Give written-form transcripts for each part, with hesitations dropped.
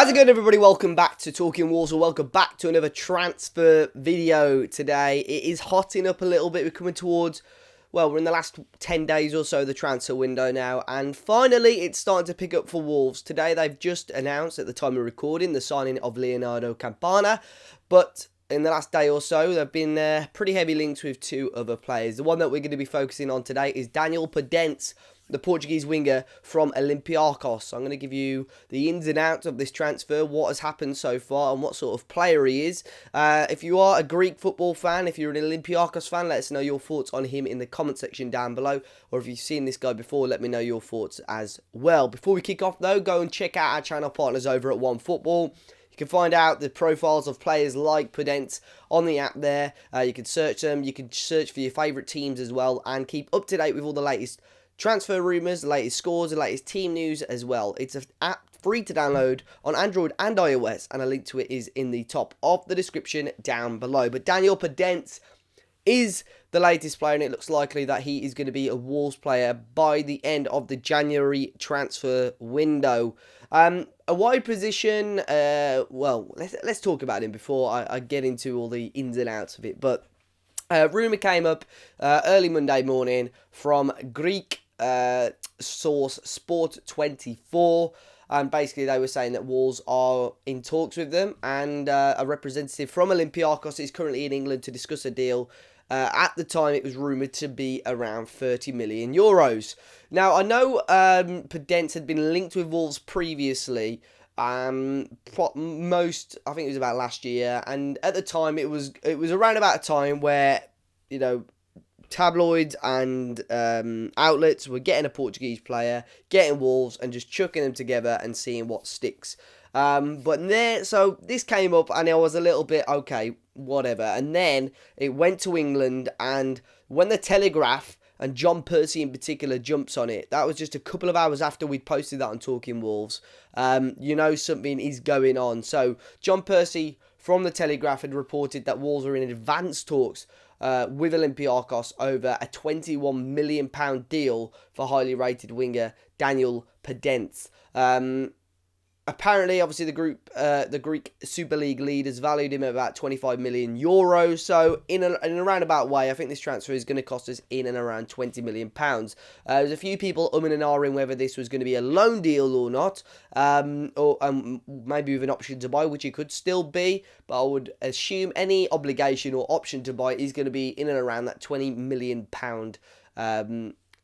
How's it going, everybody? Welcome back to Talking Wolves, or welcome back to another transfer video today. It is hotting up a little bit. We're coming towards, well, we're in the last 10 days or so of the transfer window now, and finally it's starting to pick up for Wolves. Today they've just announced, at the time of recording, the signing of Leonardo Campana, but in the last day or so, there have been pretty heavy links with two other players. The one that we're going to be focusing on today is Daniel Podence, the Portuguese winger from Olympiacos. So I'm going to give you the ins and outs of this transfer, what has happened so far, and what sort of player he is. If you are a Greek football fan, if you're an Olympiacos fan, let us know your thoughts on him in the comment section down below. Or if you've seen this guy before, let me know your thoughts as well. Before we kick off, though, go and check out our channel partners over at OneFootball. You can find out the profiles of players like Podence on the app there. You can search them. You can search for your favourite teams as well, and keep up to date with all the latest transfer rumours, the latest scores, the latest team news as well. It's an app free to download on Android and iOS, and a link to it is in the top of the description down below. But Daniel Podence is the latest player, and it looks likely that he is going to be a Wolves player by the end of the January transfer window. A wide position, well, let's talk about him before I get into all the ins and outs of it. But rumour came up early Monday morning from Greek source Sport24, and basically they were saying that Wolves are in talks with them, and a representative from Olympiacos is currently in England to discuss a deal. At the time, it was rumoured to be around 30 million euros. Now, I know Podence had been linked with Wolves previously, I think it was about last year, and at the time, it was around about a time where, you know, tabloids and outlets were getting a Portuguese player, getting Wolves, and just chucking them together and seeing what sticks. So this came up, and I was a little bit, okay, whatever. And then it went to England, and when the Telegraph, and John Percy in particular, jumps on it, that was just a couple of hours after we'd posted that on Talking Wolves. You know something is going on. So John Percy from the Telegraph had reported that Wolves were in advanced talks with Olympiacos over a £21 million deal for highly rated winger Daniel Podence. Apparently, obviously, the Greek Super League leaders valued him at about 25 million euros. So, in a roundabout way, I think this transfer is going to cost us in and around 20 million pounds. There's a few people umming and ahhing whether this was going to be a loan deal or not, or maybe with an option to buy, which it could still be. But I would assume any obligation or option to buy is going to be in and around that 20 million pound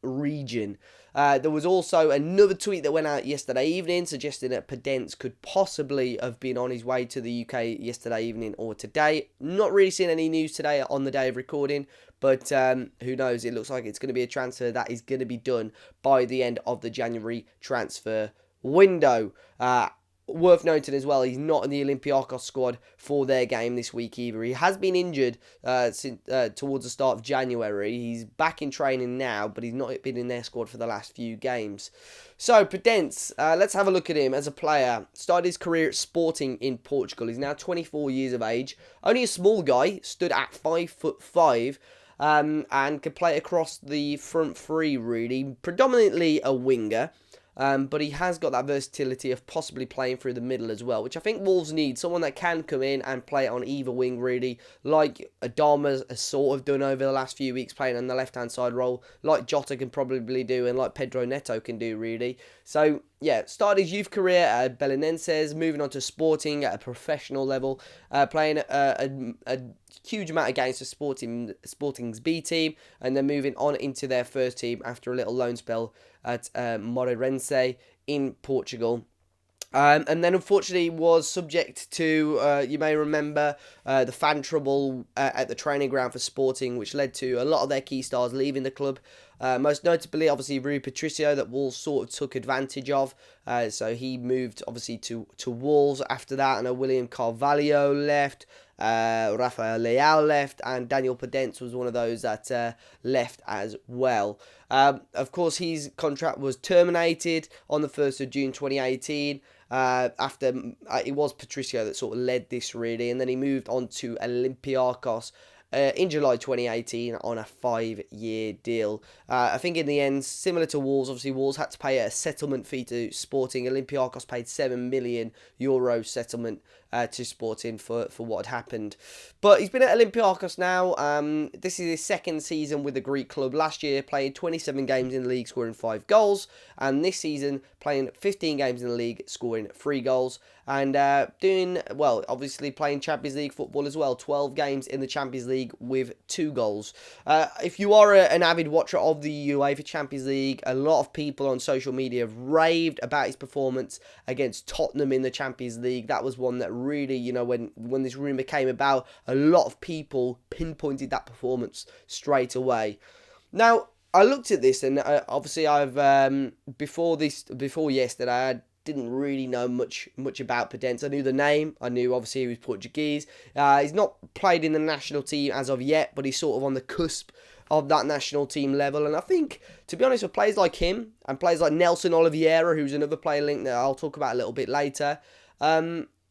region. There was also another tweet that went out yesterday evening suggesting that Podence could possibly have been on his way to the UK yesterday evening or today. Not really seeing any news today on the day of recording, but who knows? It looks like it's going to be a transfer that is going to be done by the end of the January transfer window. Worth noting as well, he's not in the Olympiacos squad for their game this week either. He has been injured since towards the start of January. He's back in training now, but he's not been in their squad for the last few games. So, Podence, let's have a look at him as a player. Started his career at Sporting in Portugal. He's now 24 years of age. Only a small guy, stood at 5'5", and can play across the front three, really. Predominantly a winger. But he has got that versatility of possibly playing through the middle as well, which I think Wolves need. Someone that can come in and play on either wing, really, like Adama has sort of done over the last few weeks, playing on the left-hand side role, like Jota can probably do, and like Pedro Neto can do, really. So, yeah, started his youth career at Belenenses, moving on to Sporting at a professional level, playing a huge amount of games for Sporting's B team, and then moving on into their first team after a little loan spell at Moreirense in Portugal. And then, unfortunately, was subject to, you may remember, the fan trouble at the training ground for Sporting, which led to a lot of their key stars leaving the club. Most notably, obviously, Rui Patricio, that Wolves sort of took advantage of. So he moved, obviously, to Wolves after that. And William Carvalho left. Rafael Leao left, and Daniel Podence was one of those that left as well. Of course, his contract was terminated on the 1st of June 2018. After it was Patricio that sort of led this, really, and then he moved on to Olympiacos in July 2018 on a 5-year deal. I think in the end, similar to Wolves, obviously Wolves had to pay a settlement fee to Sporting. Olympiacos paid €7 million settlement to Sporting for what had happened. But he's been at Olympiacos now. This is his second season with the Greek club. Last year, playing 27 games in the league, scoring 5 goals. And this season, playing 15 games in the league, scoring 3 goals. And doing, well, obviously playing Champions League football as well. 12 games in the Champions League with 2 goals. If you are an avid watcher of the UEFA Champions League, a lot of people on social media have raved about his performance against Tottenham in the Champions League. That was one that really, you know, when this rumour came about, a lot of people pinpointed that performance straight away. Now, I looked at this, and obviously I've before yesterday, I didn't really know much about Podence. I knew the name. I knew obviously he was Portuguese. He's not played in the national team as of yet, but he's sort of on the cusp of that national team level. And I think, to be honest, with players like him and players like Nelson Oliveira, who's another player linked that I'll talk about a little bit later,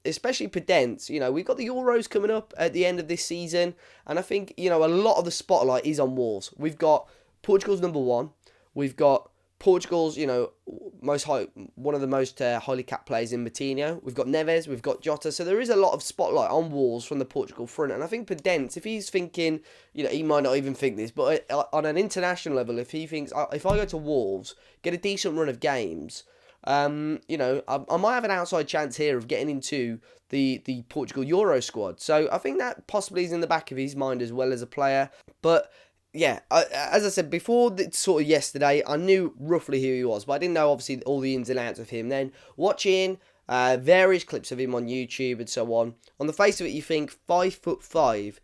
especially Podence, you know, we've got the Euros coming up at the end of this season, and I think, you know, a lot of the spotlight is on Wolves. We've got Portugal's number one. We've got Portugal's, you know, one of the most highly capped players in Moutinho. We've got Neves, we've got Jota. So there is a lot of spotlight on Wolves from the Portugal front. And I think Podence, if he's thinking, you know, he might not even think this, but on an international level, if he thinks, if I go to Wolves, get a decent run of games, you know, I might have an outside chance here of getting into the Portugal Euro squad. So I think that possibly is in the back of his mind as well as a player. But yeah, as I said before, sort of yesterday, I knew roughly who he was, but I didn't know obviously all the ins and outs of him. Then watching various clips of him on YouTube and so on the face of it, you think 5'5",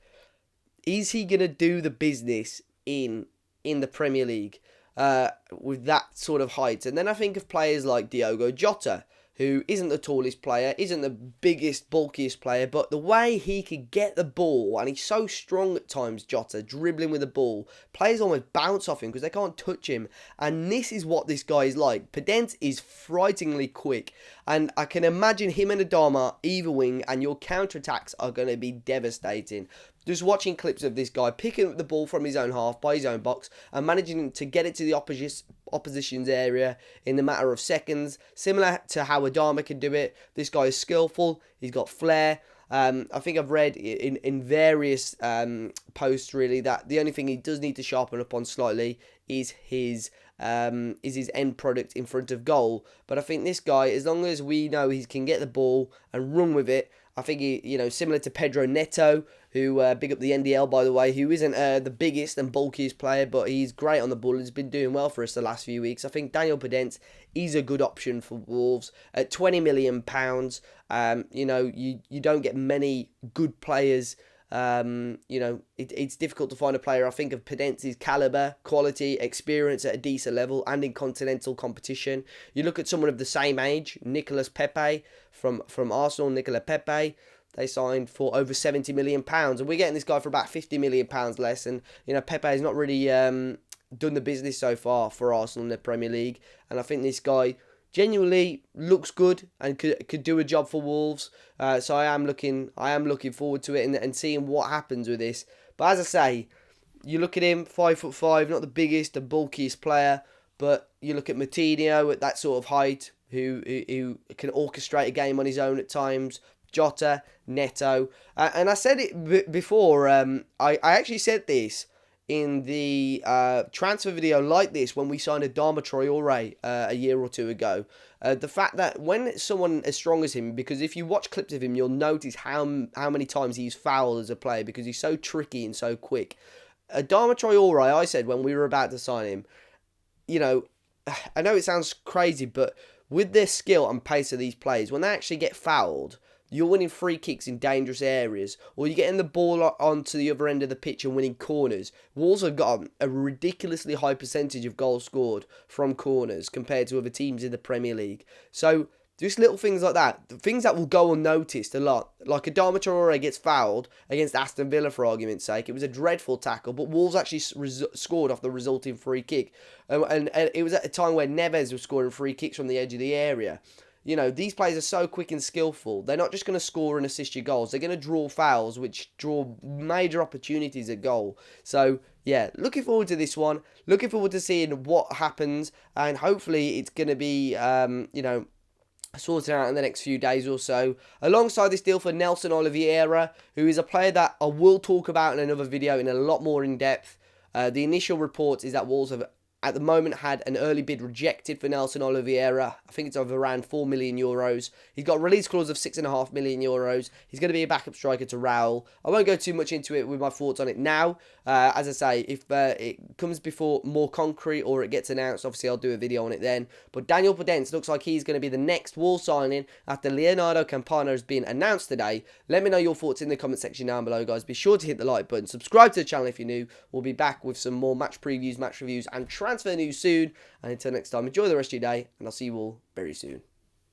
is he gonna do the business in the Premier League with that sort of height? And then I think of players like Diogo Jota, who isn't the tallest player, isn't the biggest, bulkiest player, but the way he could get the ball, and he's so strong at times, Jota, dribbling with the ball, players almost bounce off him because they can't touch him, and this is what this guy is like. Podence is frighteningly quick, and I can imagine him and Adama either wing, and your counter-attacks are going to be devastating. Just watching clips of this guy picking up the ball from his own half, by his own box, and managing to get it to the opposition's area in the matter of seconds. Similar to how Adama can do it. This guy is skillful. He's got flair. I think I've read in various posts, really, that the only thing he does need to sharpen up on slightly is his end product in front of goal. But I think this guy, as long as we know he can get the ball and run with it, I think he, you know, similar to Pedro Neto, who, big up the NDL, by the way, who isn't the biggest and bulkiest player, but he's great on the ball. He's been doing well for us the last few weeks. I think Daniel Podence is a good option for Wolves. At £20 million, you know, you don't get many good players. You know, it's difficult to find a player, I think, of Podence's calibre, quality, experience at a decent level and in continental competition. You look at someone of the same age, Nicolas Pepe from Arsenal, Nicolas Pepe. They signed for over £70 million, and we're getting this guy for about £50 million less. And, you know, Pepe has not really done the business so far for Arsenal in the Premier League. And I think this guy genuinely looks good and could do a job for Wolves. So I am looking forward to it and seeing what happens with this. But as I say, you look at him, 5'5", not the biggest and bulkiest player, but you look at Moutinho at that sort of height, who can orchestrate a game on his own at times. Jota, Neto, and I said it before. I actually said this in the transfer video like this when we signed Adama Traore a year or two ago. The fact that when someone as strong as him, because if you watch clips of him, you'll notice how many times he's fouled as a player because he's so tricky and so quick. Adama Traore, I said when we were about to sign him, you know, I know it sounds crazy, but with their skill and pace of these players, when they actually get fouled, you're winning free kicks in dangerous areas, or you're getting the ball onto the other end of the pitch and winning corners. Wolves have got a ridiculously high percentage of goals scored from corners compared to other teams in the Premier League. So just little things like that, things that will go unnoticed a lot. Like Adama Traore gets fouled against Aston Villa, for argument's sake. It was a dreadful tackle, but Wolves actually scored off the resulting free kick. And it was at a time where Neves was scoring free kicks from the edge of the area. You know, these players are so quick and skillful. They're not just going to score and assist your goals. They're going to draw fouls, which draw major opportunities at goal. So, yeah, looking forward to this one. Looking forward to seeing what happens. And hopefully it's going to be, you know, sorted out in the next few days or so. Alongside this deal for Nelson Oliveira, who is a player that I will talk about in another video in a lot more in depth. The initial reports is that Wolves have at the moment had an early bid rejected for Nelson Oliveira. I think it's of around 4 million euros. He's got a release clause of 6.5 million euros. He's going to be a backup striker to Raul. I won't go too much into it with my thoughts on it now. As I say, if it comes before more concrete or it gets announced, obviously I'll do a video on it then. But Daniel Podence looks like he's going to be the next Wolves signing after Leonardo Campana has been announced today. Let me know your thoughts in the comment section down below, guys. Be sure to hit the like button. Subscribe to the channel if you're new. We'll be back with some more match previews, match reviews, and transfer news soon. And until next time, enjoy the rest of your day, and I'll see you all very soon.